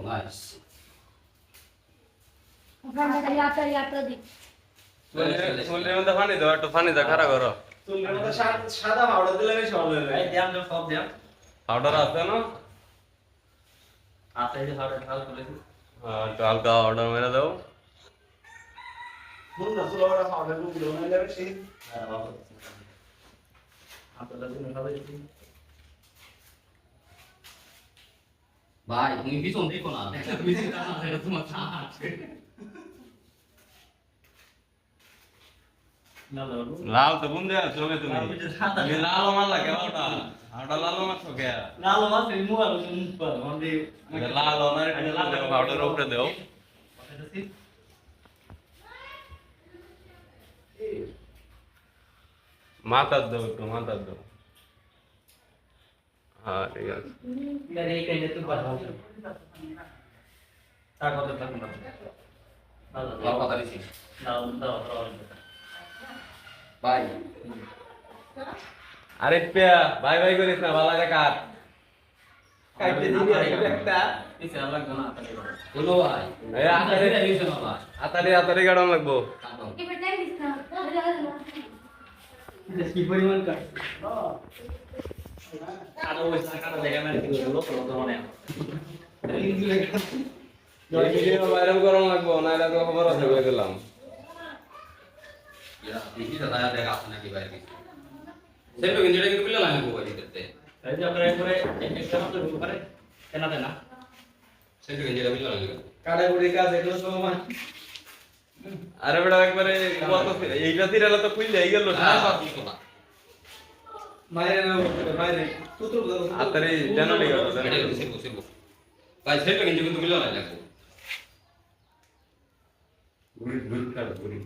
Nice. ওখানে ইয়াটা দি চুলের মধ্যে পানি দাও, একটু পানি দাও, খাড়া করো। চুলের মধ্যে সাদা পাউডার দিলে বেশি ভালো হবে। এই দিয়াম তো সব দিয়াম। পাউডার আছে না? আছে এই যে পাউডার ঢাল করেছি। হ্যাঁ, একটু হালকা পাউডার মেরে দাও। ফুল না চুলের পাউডার গুলো না বেশি। হ্যাঁ বাবা। আপনাদের জন্য সবাই দিচ্ছি। ভাই তুমি পিছন দেখো না, দেখলে তুমি চিন্তা না করে তোমার কাজ। না না লাল তো বুন দেয়া চোখে তুমি। তুমি লাল মারলা কেমনটা? আটা লাল মারছো কে? লাল মাছ এই মুয়াল মুপাল মানে লাল ওনার পাউডার উপরে দাও। মাথার দাও, একটু মাথার দাও। হ্যাঁ, ঠিক আছে। মেরে এই কাইনে তো কথা হবে। তা কথা থাকুন না। লাল কথা দিছি। দাও দাও দাও। ভাই আরে পেয়া, বাই বাই করিস না, ভালো লাগে কাট। কাটতে দিবি একটা। ইসে লাগবে না তাহলে বলো ভাই এই আতারে দিছে না ভাই আতারে গাড়ন লাগবো। এবার টাইম দিস না কি পরিমাণ কাট আরো ওই সাকাটা জায়গা মানে কি হলো তো মানে এই ভিডিও ভাইরাল করন লাগবো, নাইলে তো খবর আছে বলে দিলাম। ইয়া দেখি দাদা দেখা আছে নাকি বাইরে সেটা কিন্তু এটা কিন্তু বিলা লাগবে বাড়ি করতে এই যে আমরা একবারে একটা মাত্র করে কেনা দেনা সেটা কিন্তু এটা বিলা লাগবে কাড়ে বুড়ি কাজ এগুলো সময়। আরে বেটা একবারে কত এইটা তিরালে তো খুললে এই গেল না। মাইরে না মাইরে তুতু দাও। আতারে জানালি গেল এটা কিন্তু সিরবো সিরবো ভাই সেটা কিন্তু বিলা লাগবে গুড়ি গুড়ি কাট গুড়ি।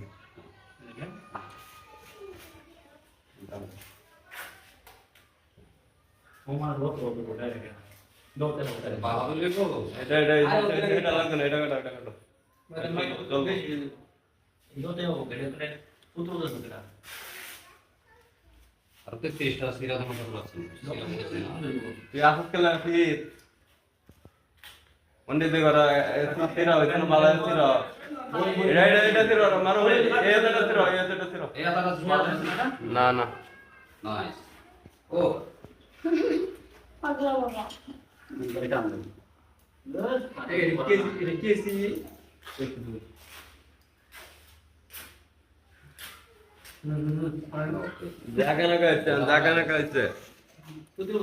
ওমার লোক লোক ওটা রেখে দৌড়তে দৌড়তে বাবা বললে তো এটা লাগবে না, এটা কাটো। জলদি। দৌড়তে হবে কেটে কেটে পুত্র দৌড়তে কেটে আর তো চেষ্টা সিরা তো মতো আছে তুই আসত কেলা ফির মন্দির দে করা তিরা হইছে না বালা তিরা। এটা তিরা মারো এটা তিরা এই আটা জমা না না। নাইস ও পাগলা বাবা এটা আমরা কেসি জায়গা না কাছে তুই তো